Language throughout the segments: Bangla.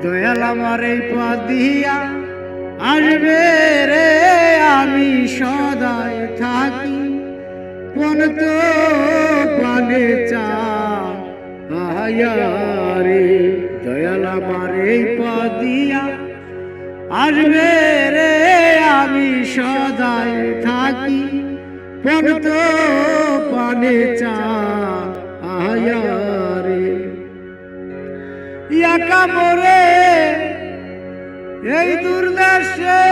দয়াল আমার এই পথ দিয়া আসবে রে, আমি সদাই থাকি কোন তো পানে চারে। দয়াল আমার এই পথ দিয়া আসবে রে, আমি সদাই থাকি কোন তো পানে চারে। একা মোরে এই দুর্দেশে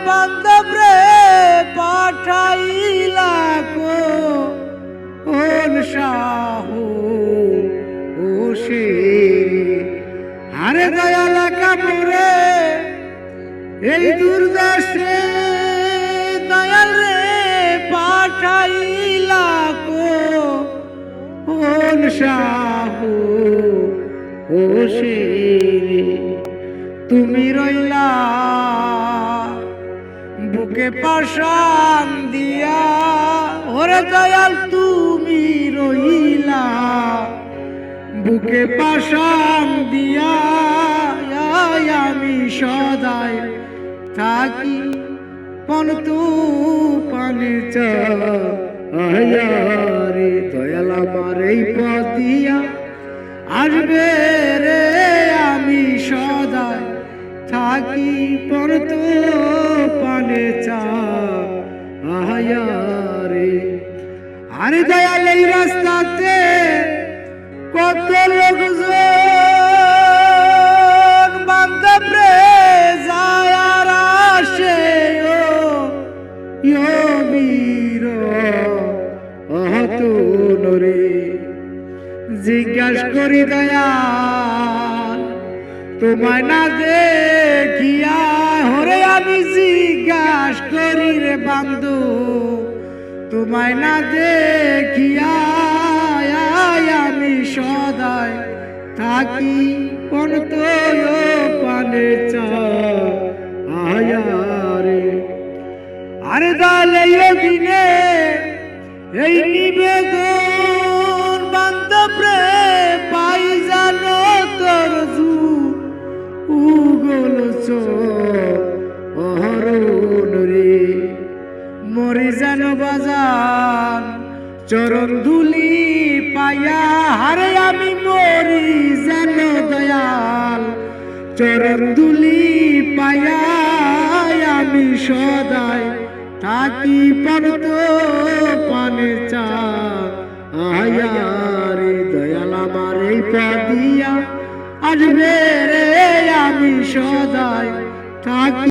বান্ধবরে পাঠাইলা কোন সাহু ও সে। আরে দয়াল একা মোরে এই দুর্দেশে দয়াল রে পাঠাইলা কোন সাহু ও সে। তুমি রইলা বুকে পাশান দিয়া, ওরে দয়াল তুমি রইলা বুকে পাশান দিয়া, আমি সদাই থাকি কোন তু পানে চারে। দয়াল আমার এই পথ দিয়া আসবে রে, আমি সদাই থাকি কোন তু পানে চারে। আরে দয়াল এই রাস্তাতে কত লোকজন বান্ধবরে যায় আর আসে, বীর অহতরে জিজ্ঞাসা করি দয়াল তোমায় না দেখিয়া, হরে আমি জিজ্ঞাসা করি রে বান্ধু তোমায় না দেখিয়া, আমি সদাই থাকি কোন তো পানে চারে। আরে দালে দিনে এই নিবেদন বান্ধবরে পাই জানো তোর উগল চরণ রে। মরি জানো বাজান চরণ ধুলি পায়া, হারে আমি মরি জানো দয়াল চরণ ধুলি পায়া, আমি সদাই থাকি কোন তো পানে চারে। দয়াল আমার এই পথ দিয়া আসবে রে, আমি সদাই থাকি।